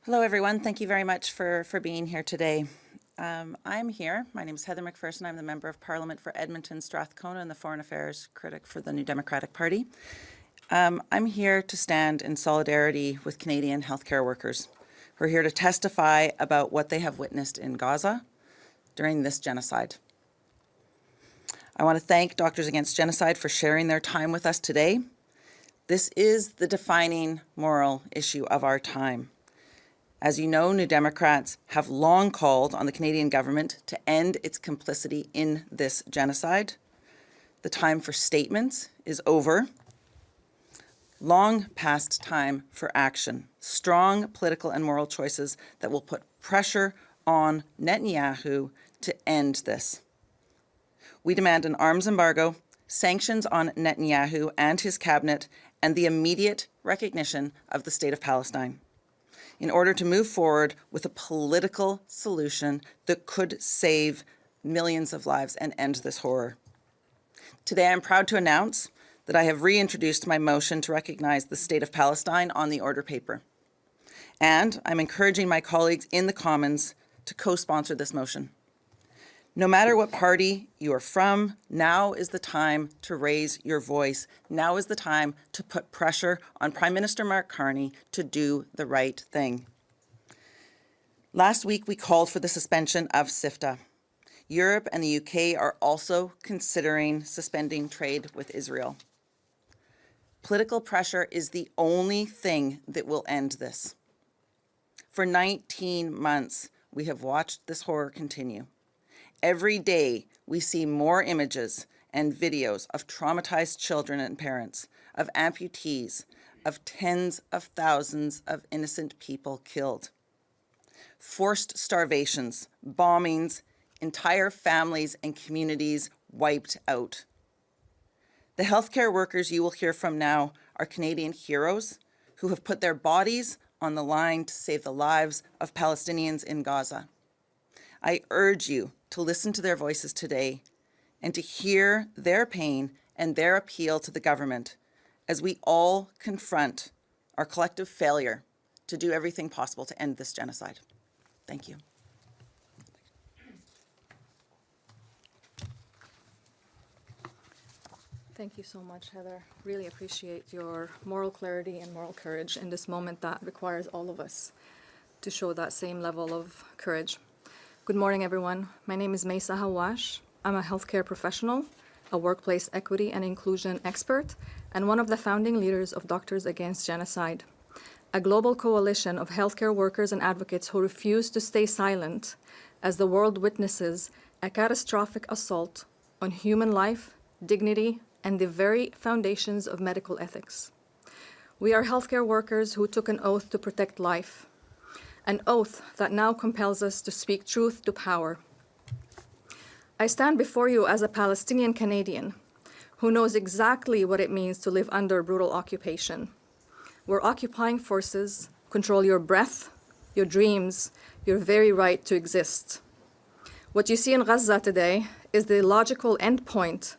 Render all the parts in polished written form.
Hello, everyone. Thank you very much for being here today. I'm here. My name is Heather McPherson. I'm the Member of Parliament for Edmonton, Strathcona, and the Foreign Affairs Critic for the New Democratic Party. I'm here to stand in solidarity with Canadian healthcare workers who are here to testify about what they have witnessed in Gaza during this genocide. I want to thank Doctors Against Genocide for sharing their time with us today. This is the defining moral issue of our time. As you know, New Democrats have long called on the Canadian government to end its complicity in this genocide. The time for statements is over. Long past time for action. Strong political and moral choices that will put pressure on Netanyahu to end this. We demand an arms embargo, sanctions on Netanyahu and his cabinet, and the immediate recognition of the State of Palestine, in order to move forward with a political solution that could save millions of lives and end this horror. Today, I'm proud to announce that I have reintroduced my motion to recognize the State of Palestine on the order paper. And I'm encouraging my colleagues in the Commons to co-sponsor this motion. No matter what party you are from, now is the time to raise your voice. Now is the time to put pressure on Prime Minister Mark Carney to do the right thing. Last week, we called for the suspension of SIFTA. Europe and the UK are also considering suspending trade with Israel. Political pressure is the only thing that will end this. For 19 months, we have watched this horror continue. Every day, we see more images and videos of traumatized children and parents, of amputees, of tens of thousands of innocent people killed. Forced starvations, bombings, entire families and communities wiped out. The healthcare workers you will hear from now are Canadian heroes who have put their bodies on the line to save the lives of Palestinians in Gaza. I urge you to listen to their voices today and to hear their pain and their appeal to the government as we all confront our collective failure to do everything possible to end this genocide. Thank you. Thank you so much, Heather. Really appreciate your moral clarity and moral courage in this moment that requires all of us to show that same level of courage. Good morning, everyone. My name is Maysa Hawash. I'm a healthcare professional, a workplace equity and inclusion expert, and one of the founding leaders of Doctors Against Genocide, a global coalition of healthcare workers and advocates who refuse to stay silent as the world witnesses a catastrophic assault on human life, dignity, and the very foundations of medical ethics. We are healthcare workers who took an oath to protect life, an oath that now compels us to speak truth to power. I stand before you as a Palestinian Canadian who knows exactly what it means to live under brutal occupation, where occupying forces control your breath, your dreams, your very right to exist. What you see in Gaza today is the logical endpoint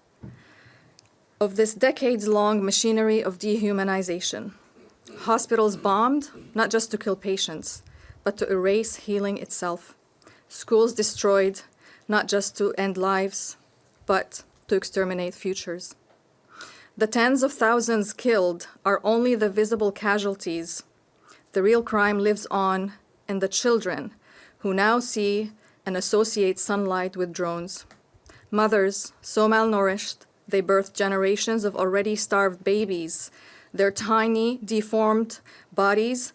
of this decades-long machinery of dehumanization. Hospitals bombed, not just to kill patients, but to erase healing itself. Schools destroyed, not just to end lives, but to exterminate futures. The tens of thousands killed are only the visible casualties. The real crime lives on in the children who now see and associate sunlight with drones. Mothers so malnourished, they birthed generations of already starved babies, their tiny, deformed bodies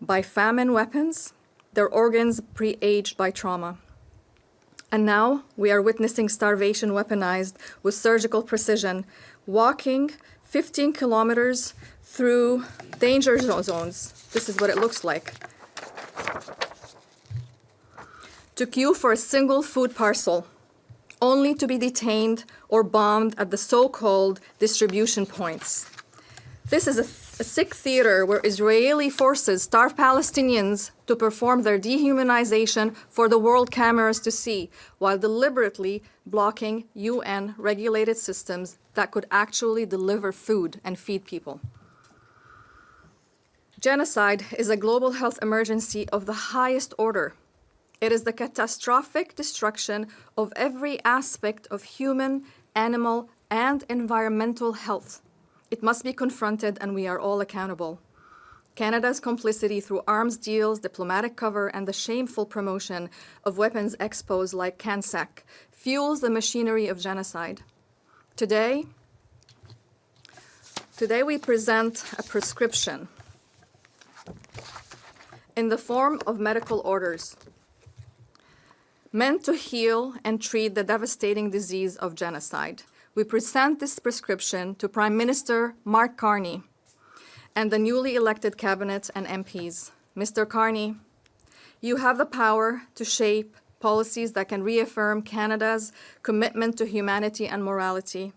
by famine weapons, their organs pre-aged by trauma. And now we are witnessing starvation weaponized with surgical precision, walking 15 kilometers through danger zones. This is what it looks like. To queue for a single food parcel, only to be detained or bombed at the so-called distribution points. This is a sick theater where Israeli forces starve Palestinians to perform their dehumanization for the world cameras to see, while deliberately blocking UN-regulated systems that could actually deliver food and feed people. Genocide is a global health emergency of the highest order. It is the catastrophic destruction of every aspect of human, animal, and environmental health. It must be confronted, and we are all accountable. Canada's complicity through arms deals, diplomatic cover, and the shameful promotion of weapons expos like CANSEC fuels the machinery of genocide. Today we present a prescription in the form of medical orders meant to heal and treat the devastating disease of genocide. We present this prescription to Prime Minister Mark Carney and the newly elected cabinet and MPs. Mr. Carney, you have the power to shape policies that can reaffirm Canada's commitment to humanity and morality.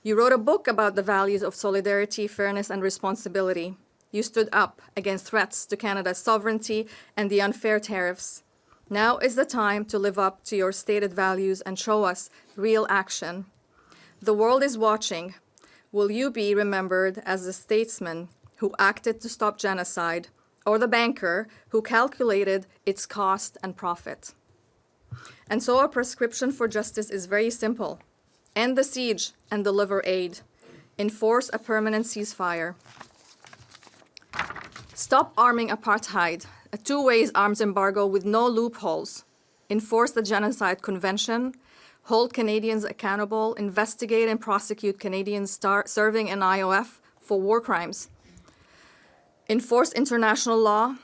You wrote a book about the values of solidarity, fairness, and responsibility. You stood up against threats to Canada's sovereignty and the unfair tariffs. Now is the time to live up to your stated values and show us real action. The world is watching. Will you be remembered as the statesman who acted to stop genocide, or the banker who calculated its cost and profit? And so our prescription for justice is very simple. End the siege and deliver aid. Enforce a permanent ceasefire. Stop arming apartheid, a two-way arms embargo with no loopholes. Enforce the Genocide Convention. Hold Canadians accountable. Investigate and prosecute Canadians serving in IOF for war crimes. Enforce international law.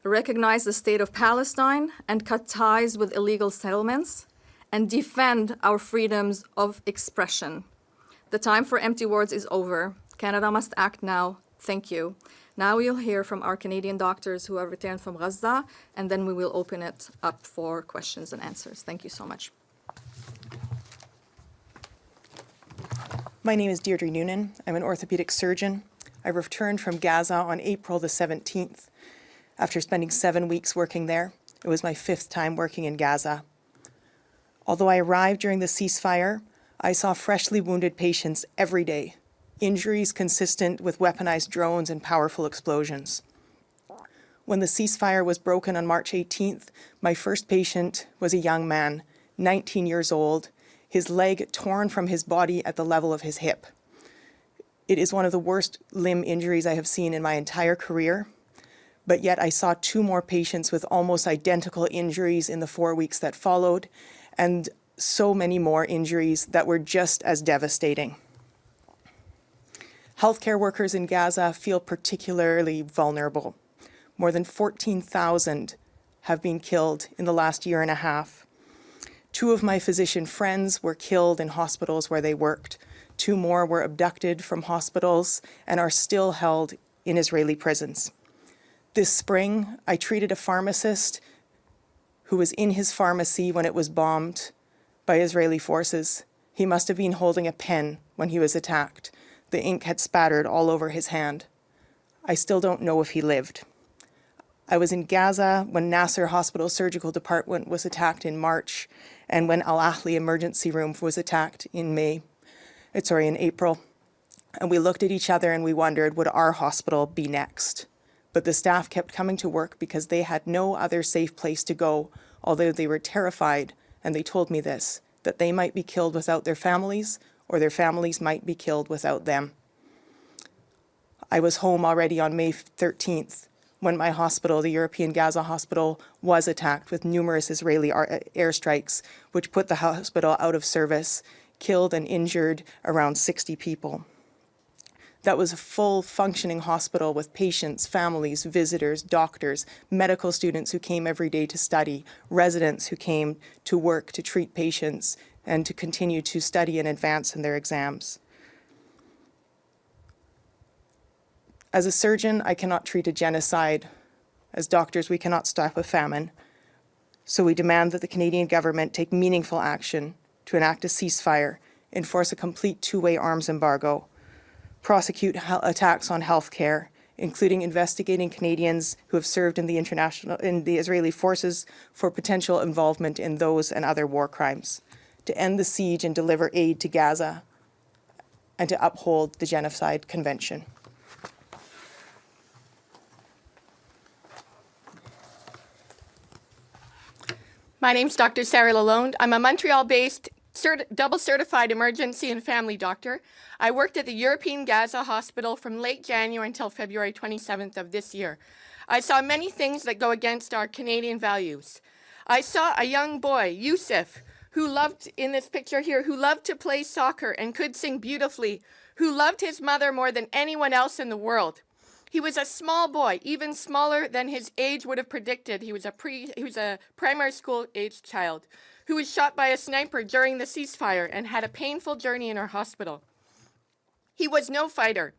Recognize the State of Palestine and cut ties with illegal settlements. And defend our freedoms of expression. The time for empty words is over. Canada must act now. Thank you. Now you'll hear from our Canadian doctors who have returned from Gaza, and then we will open it up for questions and answers. Thank you so much. My name is Deirdre Noonan. I'm an orthopedic surgeon. I returned from Gaza on April the 17th. After spending 7 weeks working there, it was my 5th time working in Gaza. Although I arrived during the ceasefire, I saw freshly wounded patients every day, injuries consistent with weaponized drones and powerful explosions. When the ceasefire was broken on March 18th, my first patient was a young man, 19 years old, his leg torn from his body at the level of his hip. It is one of the worst limb injuries I have seen in my entire career, but yet I saw 2 more patients with almost identical injuries in the 4 weeks that followed, and so many more injuries that were just as devastating. Healthcare workers in Gaza feel particularly vulnerable. More than 14,000 have been killed in the last year and a half. 2 of my physician friends were killed in hospitals where they worked. 2 more were abducted from hospitals and are still held in Israeli prisons. This spring, I treated a pharmacist who was in his pharmacy when it was bombed by Israeli forces. He must have been holding a pen when he was attacked. The ink had spattered all over his hand. I still don't know if he lived. I was in Gaza when Nasser Hospital Surgical Department was attacked in March, and when Al Ahli Emergency Room was attacked in April. And we looked at each other and we wondered, would our hospital be next? But the staff kept coming to work because they had no other safe place to go, although they were terrified, and they told me this, that they might be killed without their families, or their families might be killed without them. I was home already on May 13th when my hospital, the European Gaza Hospital, was attacked with numerous Israeli airstrikes, which put the hospital out of service, killed and injured around 60 people. That was a full functioning hospital with patients, families, visitors, doctors, medical students who came every day to study, residents who came to work to treat patients and to continue to study and advance in their exams. As a surgeon, I cannot treat a genocide. As doctors, we cannot stop a famine. So we demand that the Canadian government take meaningful action to enact a ceasefire, enforce a complete 2-way arms embargo, prosecute attacks on healthcare, including investigating Canadians who have served in the Israeli forces for potential involvement in those and other war crimes, to end the siege and deliver aid to Gaza, and to uphold the Genocide Convention. My name's Dr. Sarah Lalonde. I'm a Montreal-based double certified emergency and family doctor. I worked at the European Gaza Hospital from late January until February 27th of this year. I saw many things that go against our Canadian values. I saw a young boy, Yusuf, who loved, in this picture here, who loved to play soccer and could sing beautifully, who loved his mother more than anyone else in the world. He was a small boy, even smaller than his age would have predicted. He was a primary school aged child who was shot by a sniper during the ceasefire and had a painful journey in our hospital. He was no fighter.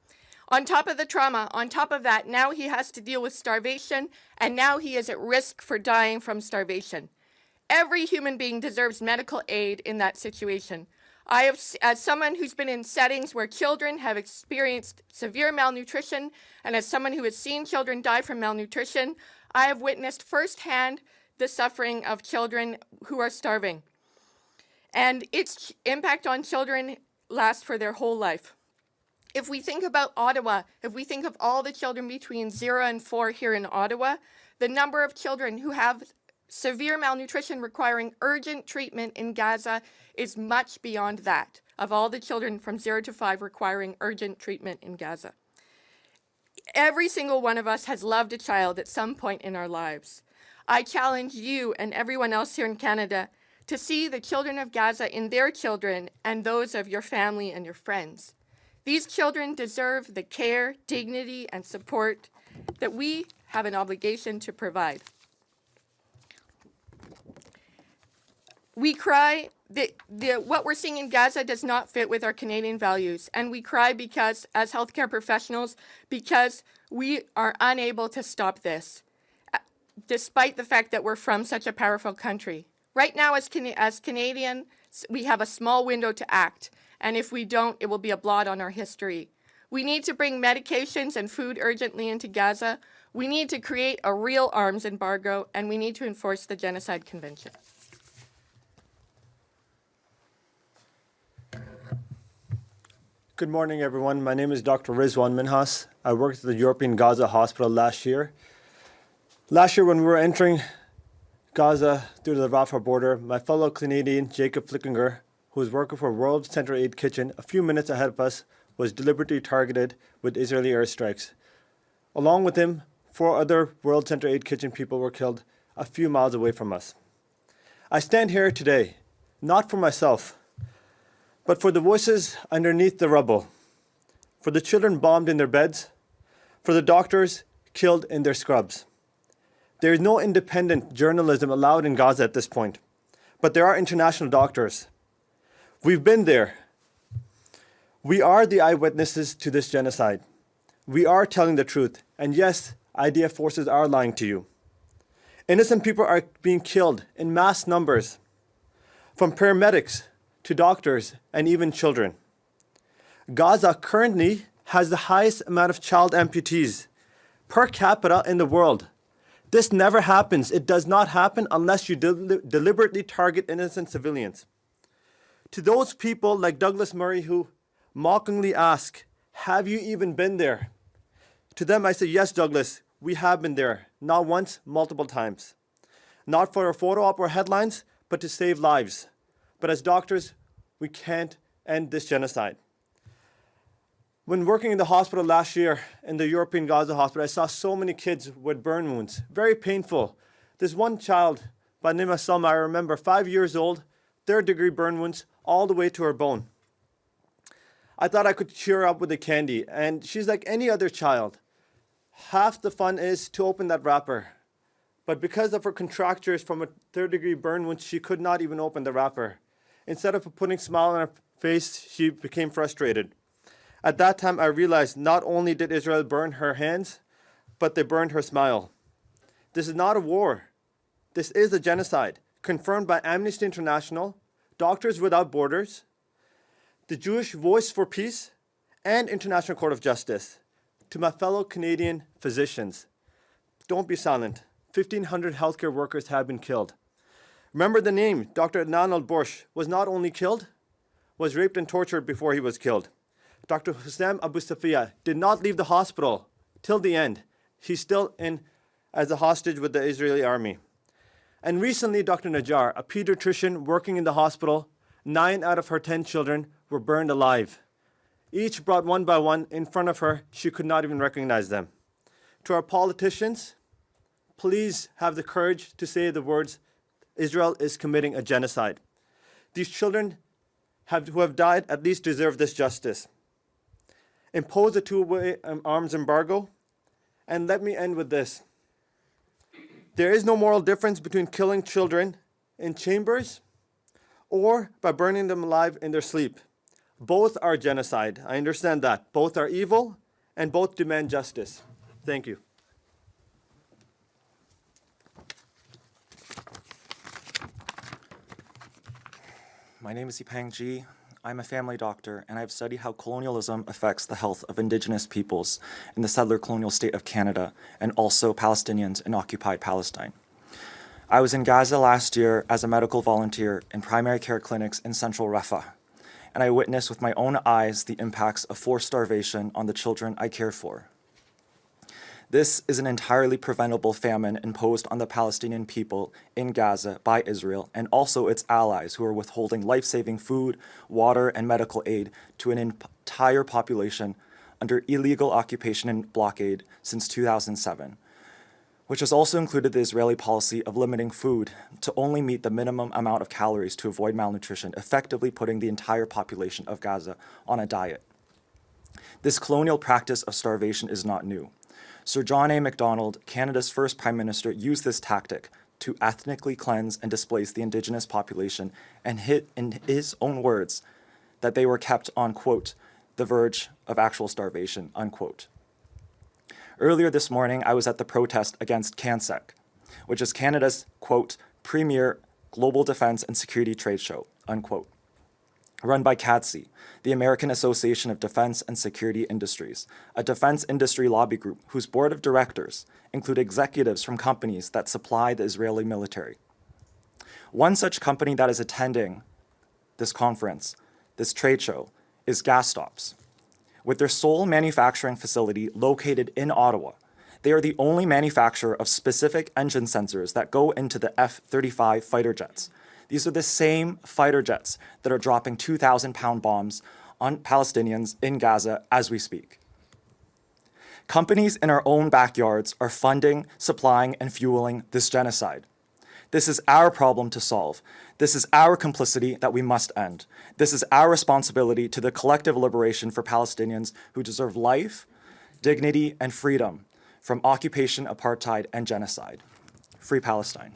On top of the trauma, on top of that, now he has to deal with starvation, and now he is at risk for dying from starvation. Every human being deserves medical aid in that situation. I have, as someone who's been in settings where children have experienced severe malnutrition, and as someone who has seen children die from malnutrition, I have witnessed firsthand the suffering of children who are starving. And its impact on children lasts for their whole life. If we think about Ottawa, if we think of all the children between 0 and 4 here in Ottawa, the number of children who have severe malnutrition requiring urgent treatment in Gaza is much beyond that of all the children from 0 to 5 requiring urgent treatment in Gaza. Every single one of us has loved a child at some point in our lives. I challenge you and everyone else here in Canada to see the children of Gaza in their children and those of your family and your friends. These children deserve the care, dignity, and support that we have an obligation to provide. We cry that what we're seeing in Gaza does not fit with our Canadian values, and we cry because, as healthcare professionals, because we are unable to stop this, despite the fact that we're from such a powerful country. Right now, as Canadians, we have a small window to act, and if we don't, it will be a blot on our history. We need to bring medications and food urgently into Gaza. We need to create a real arms embargo, and we need to enforce the Genocide Convention. Good morning, everyone. My name is Dr. Rizwan Minhas. I worked at the European Gaza Hospital last year. Last year, when we were entering Gaza through the Rafah border, my fellow Canadian, Jacob Flickinger, who was working for World Central Aid Kitchen a few minutes ahead of us, was deliberately targeted with Israeli airstrikes. Along with him, 4 other World Central Aid Kitchen people were killed a few miles away from us. I stand here today, not for myself, but for the voices underneath the rubble, for the children bombed in their beds, for the doctors killed in their scrubs. There is no independent journalism allowed in Gaza at this point, but there are international doctors. We've been there. We are the eyewitnesses to this genocide. We are telling the truth, and yes, IDF forces are lying to you. Innocent people are being killed in mass numbers, from paramedics to doctors and even children. Gaza currently has the highest amount of child amputees per capita in the world. This never happens. It does not happen unless you deliberately target innocent civilians. To those people like Douglas Murray who mockingly ask, have you even been there? To them I say, yes, Douglas, we have been there. Not once, multiple times. Not for a photo op or headlines, but to save lives. But as doctors, we can't end this genocide. When working in the hospital last year, in the European Gaza hospital, I saw so many kids with burn wounds, very painful. There's one child by the name of Salma, I remember, 5 years old, 3rd-degree burn wounds all the way to her bone. I thought I could cheer her up with a candy, and she's like any other child. Half the fun is to open that wrapper. But because of her contractures from a 3rd-degree burn wound, she could not even open the wrapper. Instead of putting a smile on her face, she became frustrated. At that time, I realized not only did Israel burn her hands, but they burned her smile. This is not a war. This is a genocide, confirmed by Amnesty International, Doctors Without Borders, the Jewish Voice for Peace, and International Court of Justice. To my fellow Canadian physicians, don't be silent. 1,500 healthcare workers have been killed. Remember the name, Dr. Adnan al-Borsh was not only killed, was raped and tortured before he was killed. Dr. Hussam Abu Safiya did not leave the hospital till the end. He's still in as a hostage with the Israeli army. And recently, Dr. Najjar, a pediatrician working in the hospital, 9 out of her 10 children were burned alive. Each brought one by one in front of her. She could not even recognize them. To our politicians, please have the courage to say the words, Israel is committing a genocide. These children who have died at least deserve this justice. Impose a two-way arms embargo. And let me end with this. There is no moral difference between killing children in chambers or by burning them alive in their sleep. Both are genocide. I understand that. Both are evil and both demand justice. Thank you. My name is Yipeng Ji. I'm a family doctor, and I've studied how colonialism affects the health of Indigenous peoples in the settler colonial state of Canada and also Palestinians in occupied Palestine. I was in Gaza last year as a medical volunteer in primary care clinics in central Rafah, and I witnessed with my own eyes the impacts of forced starvation on the children I cared for. This is an entirely preventable famine imposed on the Palestinian people in Gaza by Israel and also its allies who are withholding life-saving food, water, and medical aid to an entire population under illegal occupation and blockade since 2007, which has also included the Israeli policy of limiting food to only meet the minimum amount of calories to avoid malnutrition, effectively putting the entire population of Gaza on a diet. This colonial practice of starvation is not new. Sir John A. Macdonald, Canada's first Prime Minister, used this tactic to ethnically cleanse and displace the Indigenous population and hit, in his own words, that they were kept on, quote, the verge of actual starvation, unquote. Earlier this morning, I was at the protest against CANSEC, which is Canada's, quote, premier global defense and security trade show, unquote, run by CADSI, the American Association of Defense and Security Industries, a defense industry lobby group whose board of directors include executives from companies that supply the Israeli military. One such company that is attending this conference, this trade show, is Gastops. With their sole manufacturing facility located in Ottawa, they are the only manufacturer of specific engine sensors that go into the F-35 fighter jets. These are the same fighter jets that are dropping 2,000-pound bombs on Palestinians in Gaza as we speak. Companies in our own backyards are funding, supplying, and fueling this genocide. This is our problem to solve. This is our complicity that we must end. This is our responsibility to the collective liberation for Palestinians who deserve life, dignity, and freedom from occupation, apartheid, and genocide. Free Palestine.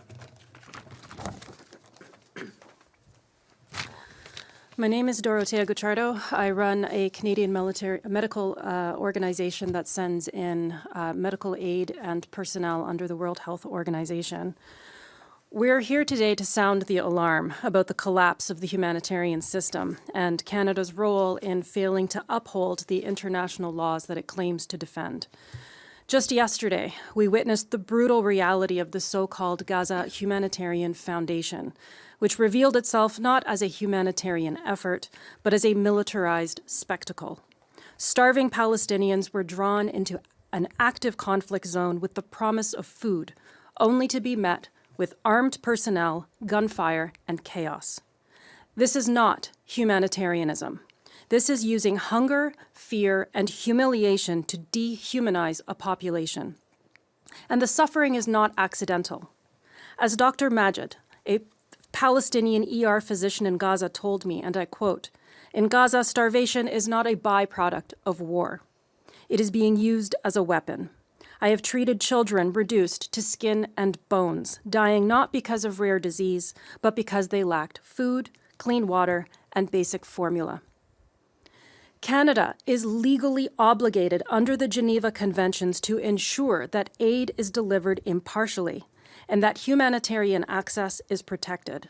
My name is Dorotea Gucciardo. I run a Canadian medical organization that sends in medical aid and personnel under the World Health Organization. We're here today to sound the alarm about the collapse of the humanitarian system and Canada's role in failing to uphold the international laws that it claims to defend. Just yesterday, we witnessed the brutal reality of the so-called Gaza Humanitarian Foundation, which revealed itself not as a humanitarian effort, but as a militarized spectacle. Starving Palestinians were drawn into an active conflict zone with the promise of food, only to be met with armed personnel, gunfire, and chaos. This is not humanitarianism. This is using hunger, fear, and humiliation to dehumanize a population. And the suffering is not accidental. As Dr. Majid, a Palestinian ER physician in Gaza told me, and I quote, "In Gaza, starvation is not a byproduct of war. It is being used as a weapon. I have treated children reduced to skin and bones, dying not because of rare disease, but because they lacked food, clean water, and basic formula." Canada is legally obligated under the Geneva Conventions to ensure that aid is delivered impartially and that humanitarian access is protected.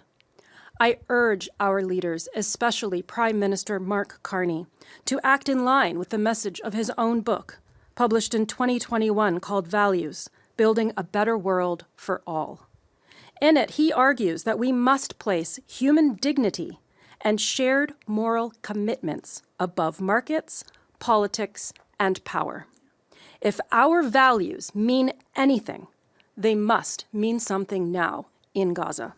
I urge our leaders, especially Prime Minister Mark Carney, to act in line with the message of his own book, published in 2021 called Values, Building a Better World for All. In it, he argues that we must place human dignity and shared moral commitments above markets, politics, and power. If our values mean anything, they must mean something now, in Gaza.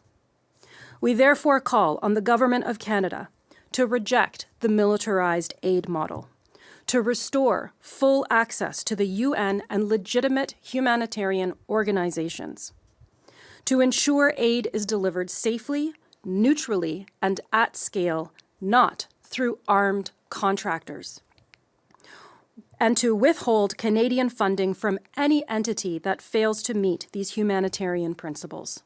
We therefore call on the Government of Canada to reject the militarized aid model, to restore full access to the UN and legitimate humanitarian organizations, to ensure aid is delivered safely, neutrally, and at scale, not through armed contractors, and to withhold Canadian funding from any entity that fails to meet these humanitarian principles.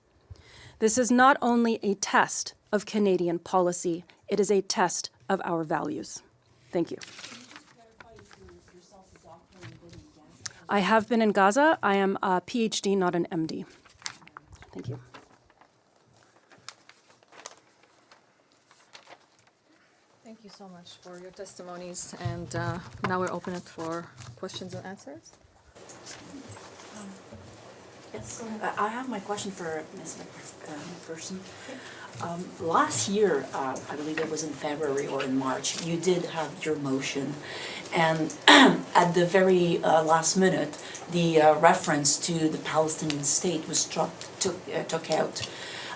This is not only a test of Canadian policy, it is a test of our values. Thank you. I have been in Gaza. I am a PhD, not an MD. Thank you. Thank you so much for your testimonies, and now we're open it for questions and answers. Yes, I have my question for Ms. McPherson. Last year, I believe it was in February or in March, you did have your motion, and at the very last minute, the reference to the Palestinian state was took out.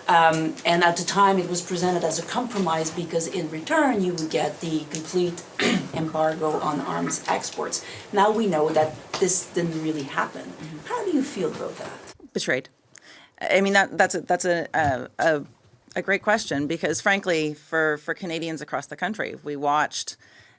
And at the time, it was presented as a compromise because in return, you would get the complete embargo on arms exports. Now we know that this didn't really happen. How do you feel about that? Betrayed. I mean, that's a great question because, frankly, for Canadians across the country, we watched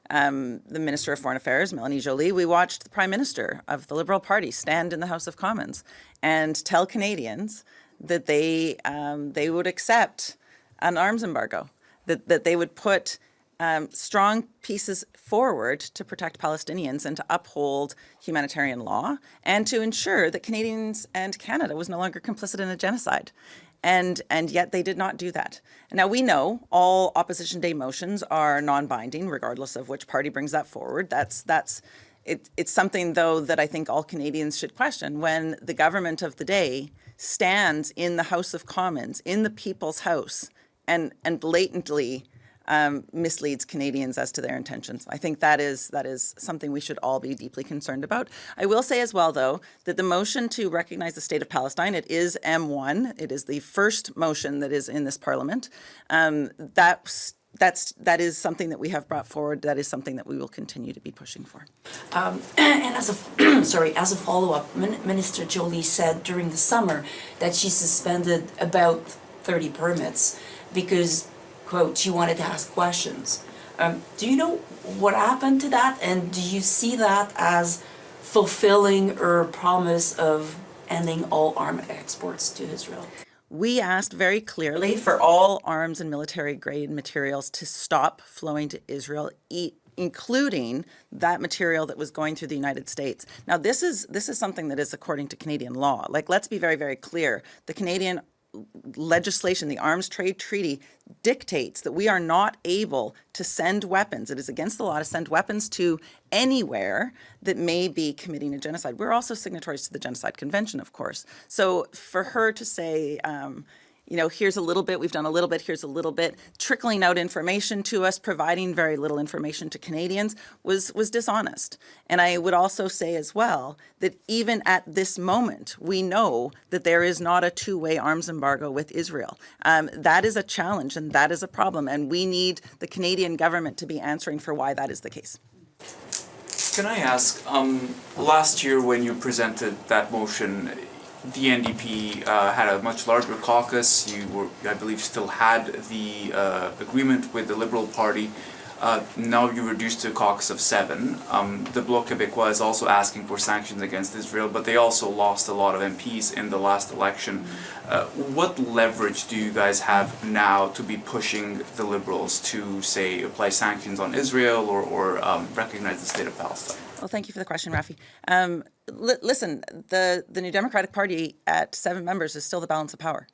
the Minister of Foreign Affairs, Melanie Joly, we watched the Prime Minister of the Liberal Party stand in the House of Commons and tell Canadians that they would accept an arms embargo, that they would put strong pieces forward to protect Palestinians and to uphold humanitarian law and to ensure that Canadians and Canada was no longer complicit in a genocide. And yet they did not do that. Now we know all opposition day motions are non-binding, regardless of which party brings that forward. It's something, though, that I think all Canadians should question when the government of the day stands in the House of Commons, in the People's House, and blatantly misleads Canadians as to their intentions. I think that is something we should all be deeply concerned about. I will say as well, though, that the motion to recognize the state of Palestine, it is M1. It is the first motion that is in this Parliament. That is something that we have brought forward. That is something that we will continue to be pushing for. And as a follow-up, Minister Joly said during the summer that she suspended about 30 permits because, quote, she wanted to ask questions. Do you know what happened to that? And do you see that as fulfilling her promise of ending all arms exports to Israel? We asked very clearly for all arms and military grade materials to stop flowing to Israel, including that material that was going through the United States. Now, this is something that is according to Canadian law. Like, let's be very, very clear. The Canadian legislation, the Arms Trade Treaty, dictates that we are not able to send weapons. It is against the law to send weapons to anywhere that may be committing a genocide. We're also signatories to the Genocide Convention, of course. So for her to say, here's a little bit, we've done a little bit, here's a little bit, trickling out information to us, providing very little information to Canadians was dishonest. And I would also say as well that even at this moment, we know that there is not a two-way arms embargo with Israel. That is a challenge and that is a problem. And we need the Canadian government to be answering for why that is the case. Can I ask, last year when you presented that motion, the NDP had a much larger caucus. You I believe, still had the agreement with the Liberal Party. Now you reduced to a caucus of 7. The Bloc Québécois is also asking for sanctions against Israel, but they also lost a lot of MPs in the last election. What leverage do you guys have now to be pushing the Liberals to, say, apply sanctions on Israel or recognize the state of Palestine? Well, thank you for the question, Rafi. Listen, the New Democratic Party at 7 members is still the balance of power.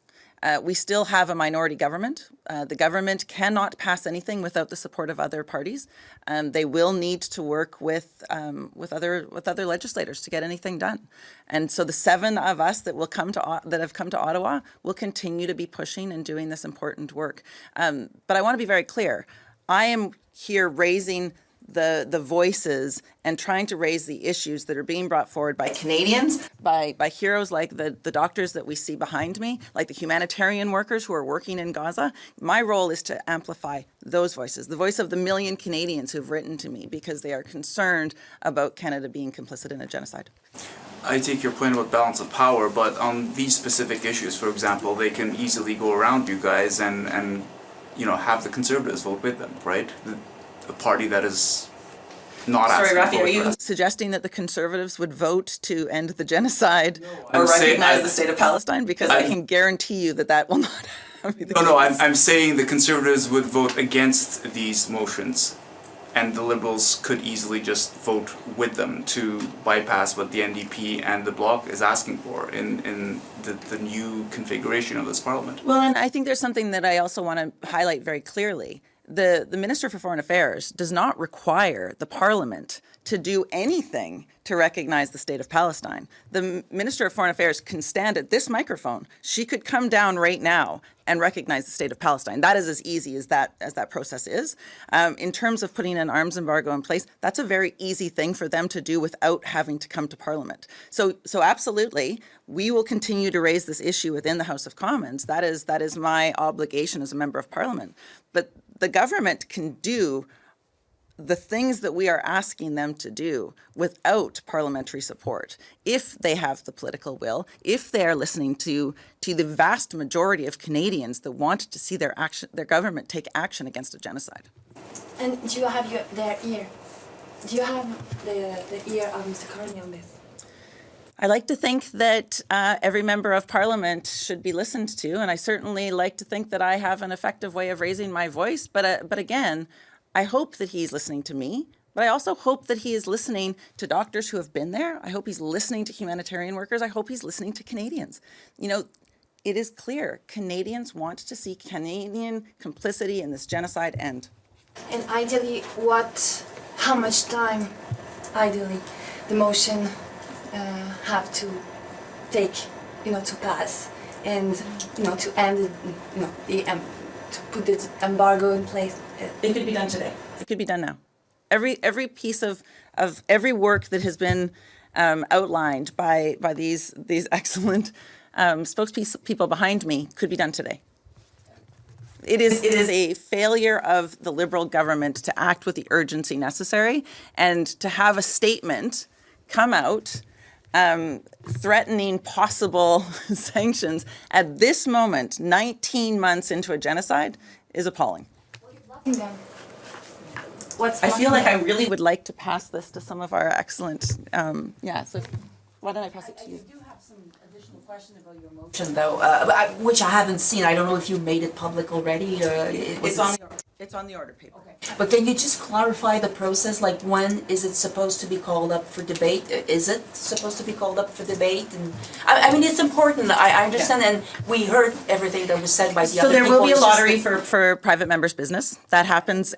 We still have a minority government. The government cannot pass anything without the support of other parties. They will need to work with other legislators to get anything done. And so the 7 of us that have come to Ottawa will continue to be pushing and doing this important work. But I want to be very clear. I am here raising the voices and trying to raise the issues that are being brought forward by Canadians, by heroes like the doctors that we see behind me, like the humanitarian workers who are working in Gaza. My role is to amplify those voices, the voice of the million Canadians who've written to me because they are concerned about Canada being complicit in a genocide. I take your point about balance of power, but on these specific issues, for example, they can easily go around you guys and you know, have the Conservatives vote with them, right? A party that is not asking Rafi, for are you us. suggesting that the Conservatives would vote to end the genocide or I'm saying- recognize the state of Palestine? Because I can guarantee you that that will not be the case. No, I'm saying the Conservatives would vote against these motions, and the Liberals could easily just vote with them to bypass what the NDP and the Bloc is asking for in the new configuration of this Parliament. Well, and I think there's something that I also want to highlight very clearly. The Minister for Foreign Affairs does not require the Parliament to do anything to recognize the state of Palestine. The Minister of Foreign Affairs can stand at this microphone. She could come down right now and recognize the state of Palestine. That is as easy as that process is. In terms of putting an arms embargo in place, that's a very easy thing for them to do without having to come to Parliament. So absolutely, we will continue to raise this issue within the House of Commons. That is my obligation as a member of Parliament. But the government can do the things that we are asking them to do without parliamentary support, if they have the political will, if they are listening to the vast majority of Canadians that want to see their government take action against a genocide. And do you have their ear? Do you have the ear of Mr. Carney on this? I like to think that every member of Parliament should be listened to, and I certainly like to think that I have an effective way of raising my voice. But again, I hope that he's listening to me, but I also hope that he is listening to doctors who have been there. I hope he's listening to humanitarian workers. I hope he's listening to Canadians. You know, it is clear Canadians want to see Canadian complicity in this genocide end. And ideally, how much time, ideally, the motion have to take, to pass, and to end, to put the embargo in place. It could be done today. It could be done now. Every piece of every work that has been outlined by these excellent spokespeople behind me could be done today. It is a failure of the Liberal government to act with the urgency necessary and to have a statement come out threatening possible sanctions at this moment, 19 months into a genocide, is appalling. I feel like I really would like to pass this to some of our excellent, so why don't I pass it to you? I do have some additional question about your motion, though, which I haven't seen. I don't know if you made it public already. It's on the order paper. Okay. But can you just clarify the process? Like, when is it supposed to be called up for debate? Is it supposed to be called up for debate? And I mean, it's important. I understand, and we heard everything that was said by the other people. So there will be a It's just lottery that- for private members' business. That happens.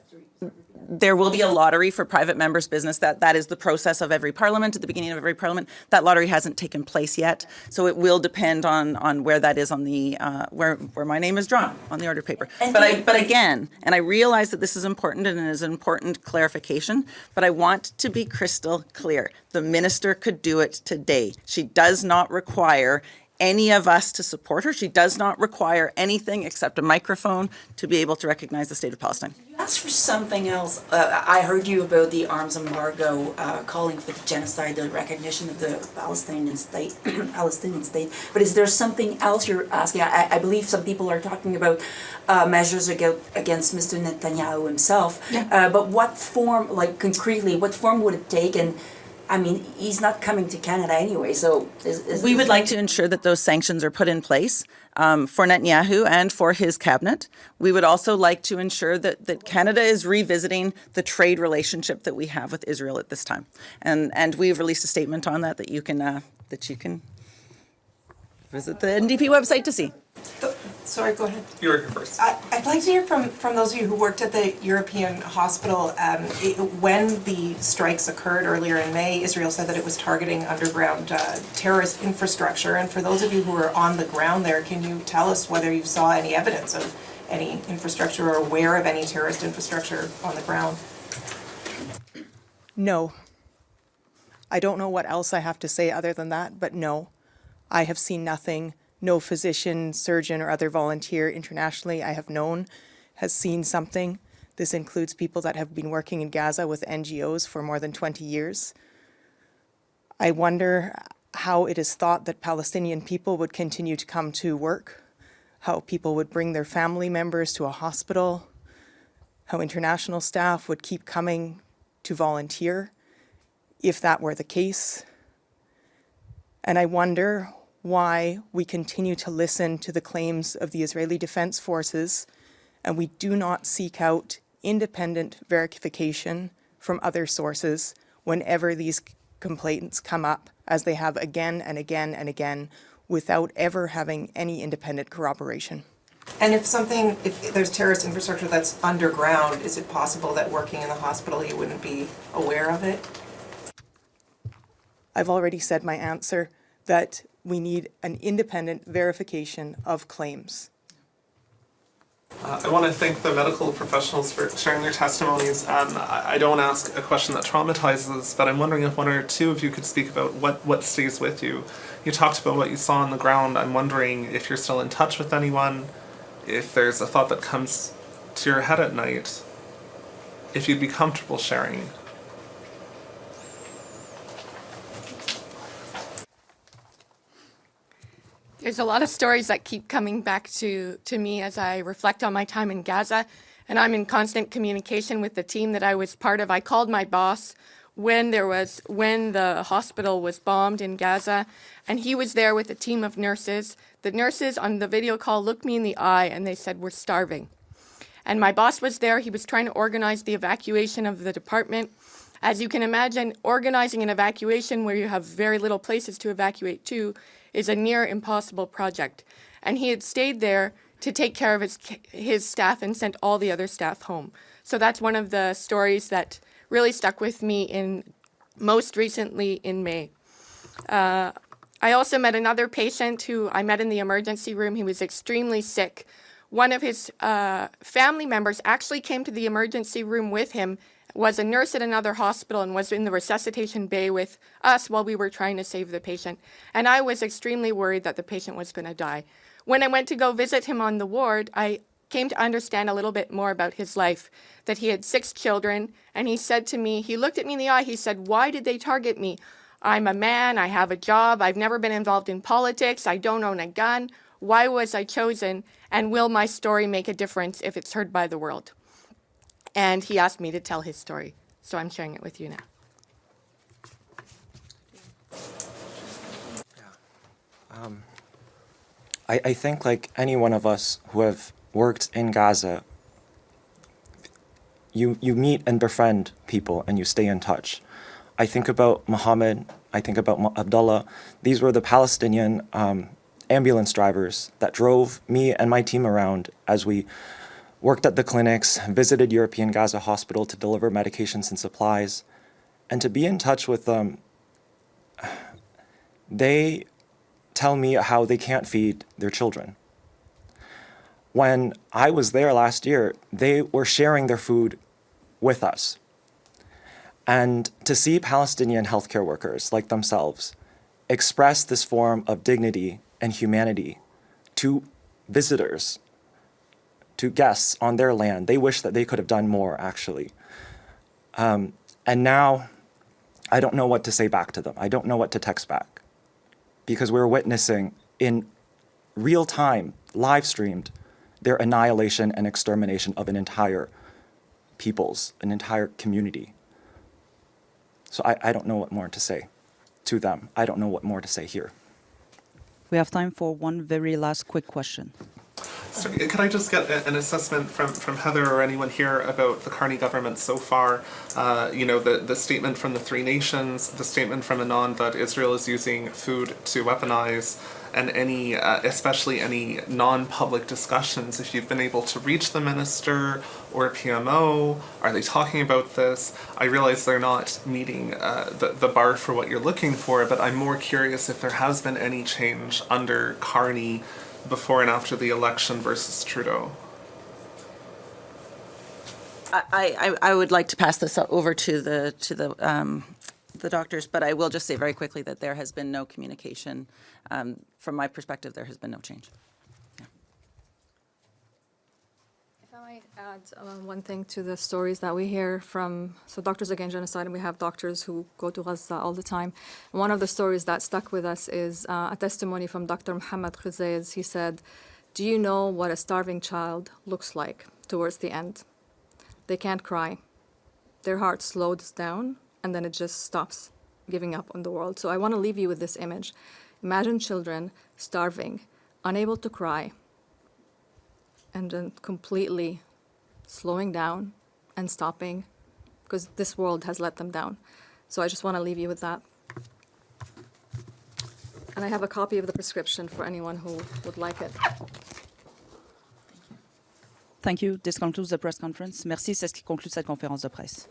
There will be a lottery for private members' business. That is the process of every parliament, at the beginning of every parliament. That lottery hasn't taken place yet, so it will depend on where that is on the where my name is drawn on the order paper. But again, and I realize that this is important and it is an important clarification, but I want to be crystal clear. The minister could do it today. She does not require any of us to support her. She does not require anything except a microphone to be able to recognize the state of Palestine. You asked for something else. I heard you about the arms embargo, calling for the genocide, the recognition of the Palestinian state. But is there something else you're asking? I believe some people are talking about measures against Mr. Netanyahu himself. Yeah. But what form, like concretely, what form would it take? And I mean, he's not coming to Canada anyway, so... We would like to ensure that those sanctions are put in place for Netanyahu and for his cabinet. We would also like to ensure that Canada is revisiting the trade relationship that we have with Israel at this time. And we've released a statement on that you can visit the NDP website to see. Sorry, go ahead. You were here first. I'd like to hear from those of you who worked at the European hospital. When the strikes occurred earlier in May, Israel said that it was targeting underground terrorist infrastructure. And for those of you who are on the ground there, can you tell us whether you saw any evidence of any infrastructure or aware of any terrorist infrastructure on the ground? No. I don't know what else I have to say other than that, but no. I have seen nothing. No physician, surgeon, or other volunteer internationally I have known has seen something. This includes people that have been working in Gaza with NGOs for more than 20 years. I wonder how it is thought that Palestinian people would continue to come to work, how people would bring their family members to a hospital, how international staff would keep coming to volunteer if that were the case. And I wonder why we continue to listen to the claims of the Israeli Defense Forces and we do not seek out independent verification from other sources whenever these complaints come up, as they have again and again and again, without ever having any independent corroboration. And if there's terrorist infrastructure that's underground, is it possible that working in the hospital you wouldn't be aware of it? I've already said my answer, that we need an independent verification of claims. I want to thank the medical professionals for sharing their testimonies. I don't ask a question that traumatizes, but I'm wondering if one or two of you could speak about what stays with you. You talked about what you saw on the ground. I'm wondering if you're still in touch with anyone, if there's a thought that comes to your head at night, if you'd be comfortable sharing. There's a lot of stories that keep coming back to me as I reflect on my time in Gaza, and I'm in constant communication with the team that I was part of. I called my boss when the hospital was bombed in Gaza, and he was there with a team of nurses. The nurses on the video call looked me in the eye and they said, "We're starving." And my boss was there. He was trying to organize the evacuation of the department. As you can imagine, organizing an evacuation where you have very little places to evacuate to is a near impossible project. And he had stayed there to take care of his staff and sent all the other staff home. So that's one of the stories that really stuck with me most recently in May. I also met another patient who I met in the emergency room. He was extremely sick. One of his family members actually came to the emergency room with him, was a nurse at another hospital, and was in the resuscitation bay with us while we were trying to save the patient. And I was extremely worried that the patient was going to die. When I went to go visit him on the ward, I came to understand a little bit more about his life, that he had 6 children, and he said to me, he looked at me in the eye, he said, "Why did they target me? I'm a man, I have a job, I've never been involved in politics, I don't own a gun. Why was I chosen? And will my story make a difference if it's heard by the world?" And he asked me to tell his story, so I'm sharing it with you now. I think like any one of us who have worked in Gaza, you meet and befriend people and you stay in touch. I think about Mohammed, I think about Abdullah. These were the Palestinian ambulance drivers that drove me and my team around as we worked at the clinics, visited European Gaza Hospital to deliver medications and supplies, and to be in touch with them. They tell me how they can't feed their children. When I was there last year, they were sharing their food with us. And to see Palestinian healthcare workers like themselves express this form of dignity and humanity to visitors, to guests on their land, they wish that they could have done more, actually. And now, I don't know what to say back to them. I don't know what to text back. Because we're witnessing in real time, live streamed, their annihilation and extermination of an entire peoples, an entire community. So I don't know what more to say to them. I don't know what more to say here. We have time for one very last quick question. So could I just get an assessment from Heather or anyone here about the Carney government so far? The statement from the 3 nations, the statement from Anon that Israel is using food to weaponize, and especially any non-public discussions. If you've been able to reach the minister or PMO, are they talking about this? I realize they're not meeting the bar for what you're looking for, but I'm more curious if there has been any change under Carney before and after the election versus Trudeau. I would like to pass this over to the doctors, but I will just say very quickly that there has been no communication. From my perspective, there has been no change. If I might add one thing to the stories that we hear from, so Doctors Against Genocide, and we have doctors who go to Gaza all the time. One of the stories that stuck with us is a testimony from Dr. Mohammed Khuzaiz. He said, "Do you know what a starving child looks like towards the end? They can't cry. Their heart slows down, and then it just stops giving up on the world." So I want to leave you with this image. Imagine children starving, unable to cry, and then completely slowing down and stopping because this world has let them down. So I just want to leave you with that. And I have a copy of the prescription for anyone who would like it. Thank you. This concludes the press conference. Merci, c'est ce qui conclut cette conférence de presse.